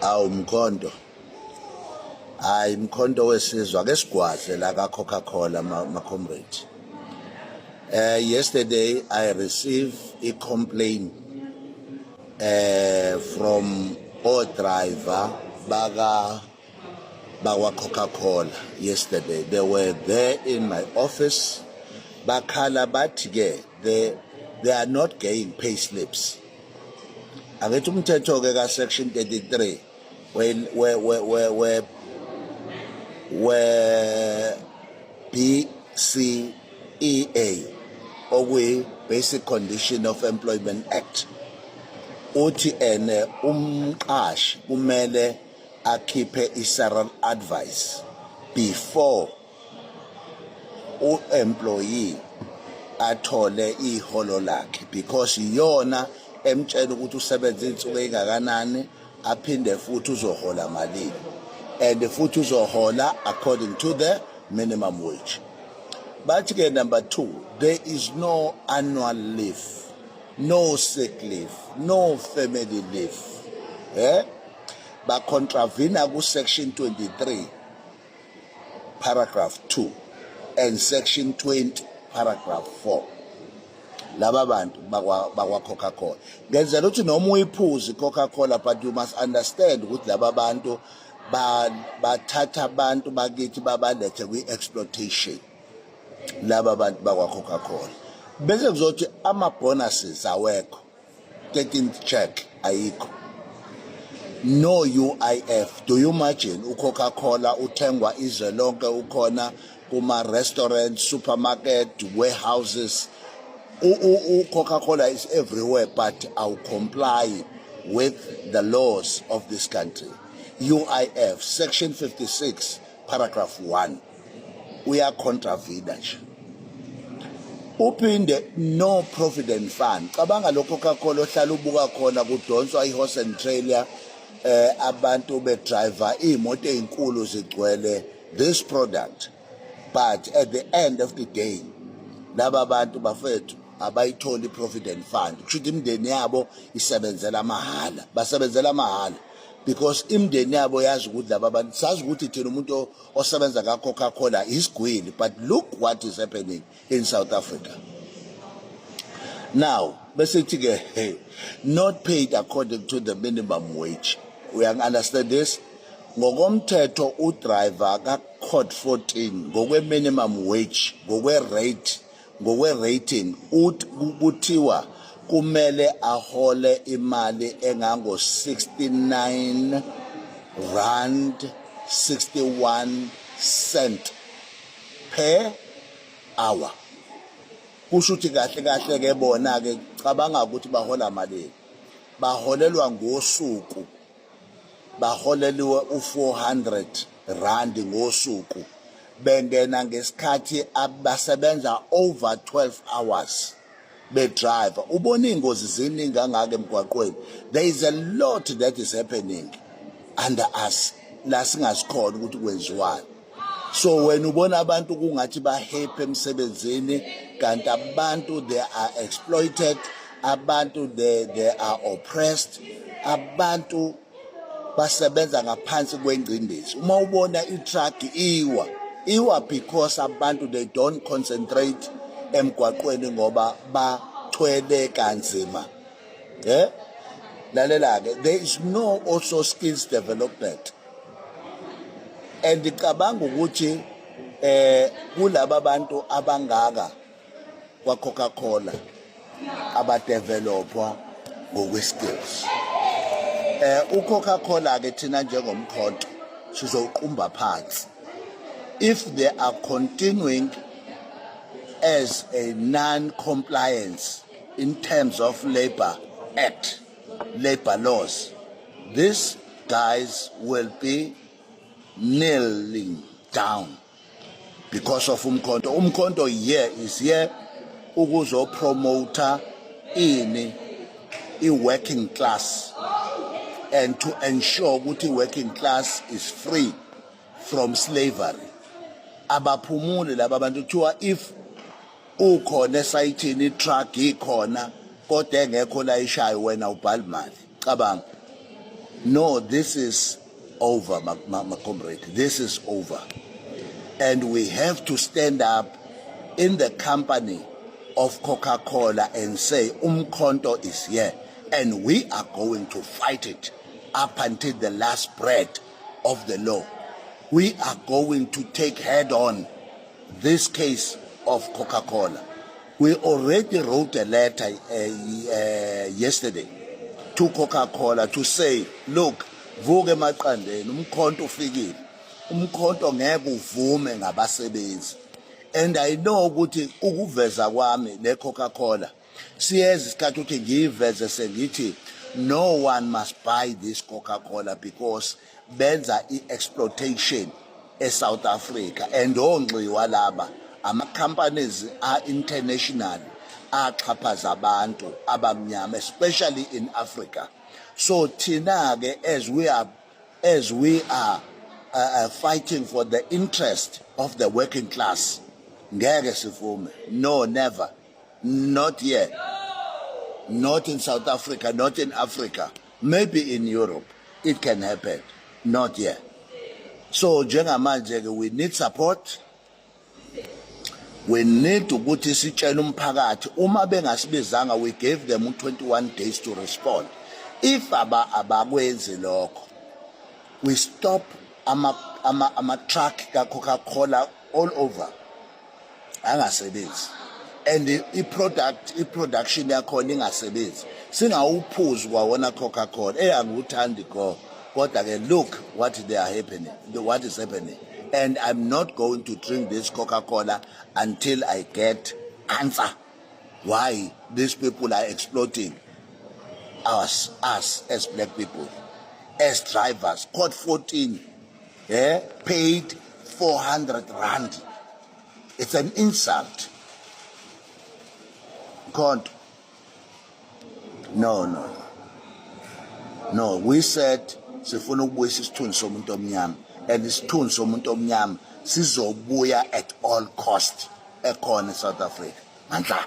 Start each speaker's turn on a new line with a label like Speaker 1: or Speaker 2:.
Speaker 1: Awu Mkhonto. Hayi Mkhonto wesizwa ke sigwaze la ka Coca-Cola my comrade. Yesterday I received a complaint from our driver baga Coca-Cola yesterday. They were there in my office. Bakhala bathi ke they are not getting pay slips. Angithi umthetho ke ka section 33 where BCEA okuyi Basic Condition of Employment Act uthi umqashi kumele akhiphe i-salary advice before employee athole iholo lakhe, because iyona emtshela ukuthi usebenza insuku engakanani aphinde futhi uzohola malini, and futhi uzohola according to the minimum wage. But again, number 2, there is no annual leave, no sick leave, no family leave. Ba contravene ku section 23 paragraph 2 and section 20 paragraph 4. Laba bantu bakwa Coca-Cola ngenzela ukuthi noma uyiphuze Coca-Cola, but you must understand ukuthi laba bantu bathatha abantu bakithi babalethe kwi-exploitation. Laba bantu bakwa Coca-Cola bese kuzothi ama bonuses awekho, 13th check ayikho, no UIF. Do you imagine uCoca-Cola uthengwa izwe lonke, ukhona kuma restaurants, supermarket, warehouses. Coca-Cola is everywhere, but I'll comply with the laws of this country. UIF, section 56, paragraph 1. We are contravened. Uphinde no provident fund. Cabanga lo Coca-Cola ohlala ubuka khona kudonswa i-horse and trailer, abantu be driver imoto ezinkulu zigcwele this product, but at the end of the day laba bantu bafethu abayitholi provident fund. Kushuthi imndeni yabo isebenzela mahala, basebenzela mahala because imndeni yabo yazi ukuthi laba bantu, sazi ukuthi thina umuntu osebenza ka Coca-Cola isigwili, but look what is happening in South Africa now. Besithi ke not paid according to the minimum wage. We understand this. Ngokomthetho udriver ka code 14 ngokwe minimum wage, ngokwe rate, ngokwe rating uthiwa kumele ahole imali engango 69 rand 61 cent per hour. Kusho ukuthi kahle ke bona ke cabanga ukuthi bahola malini, baholelwa ngosuku, baholeliwe u400 rand ngosuku, bengena ngesikhathi abasebenza over 12 hours be driver. Ubona ingozi ziningi angake emgwaqweni. There is a lot that is happening under us la singasikhona ukuthi kwenziwayo. So when ubona abantu kungathi bahappy emsebenzini, kanti abantu they are exploited, abantu they are oppressed, abantu basebenza ngaphansi kwengcindezi. Uma ubona i-truck iwa because abantu they don't concentrate emgwaqweni ngoba bathwele kanzima. Lalela ke, there is no also skills development. And ngicabanga ukuthi kulaba bantu abangaka kwa Coca-Cola abadevelopwa ngokwe skills. uCoca-Cola ke thina njengomkhonto sizoqumba phansi if they are continuing as a non-compliance in terms of labor act, labor laws. These guys will be kneeling down because of umkhonto. Umkhonto is here ukuzo promoter ini working class and to ensure ukuthi working class is free from slavery. Abaphumule laba bantu kuthiwa if ukhona esayithini truck ikhona kodwa engekho la ishayo wena ubhala imali. Cabanga No, this is over, my comrade. This is over. And we have to stand up in the company of Coca-Cola and say, Umkhonto is here. And we are going to fight it up until the last breath of the law. We are going to take head on this case of Coca-Cola. We already wrote a letter yesterday to Coca-Cola to say, look, vuke emaqandeni, umkhonto ufikile. Umkhonto ngeke uvume ngabasebenzi. And I know ukuthi ukuveza kwami le Coca-Cola siyeza isikhathi ukuthi ngiyiveze sengithi no one must buy this Coca-Cola because benza i-exploitation eSouth Africa and onxiwa laba ama-companies are-international axhaphaza abantu abamnyama especially in Africa. So thina-ke as we are fighting for the interest of the working class, ngeke sivume. No, never. Not yet. Not in South Africa, not in Africa. Maybe in Europe it can happen. Not yet. So njengamanje we need support. We need ukuthi sitshele umphakathi uma bengasibizanga, we gave them 21 days to respond. If abakwenzi lokho, we stop ama truck ka Coca-Cola all over angasebenzi, and i-production yakhona ingasebenzi, singawuphuzi kwawona Coca-Cola angiwuthandi kodwa ke look what is happening, and I'm not going to drink this Coca-Cola until I get answer why these people are exploiting us as black people, as drivers. Code 14 paid 400 rand. It's an insult. God, no. We said sifuna ukubuyisa isithunzi somuntu omnyama, and isithunzi somuntu omnyama sizobuya at all cost ekhona eSouth Africa. Mandla.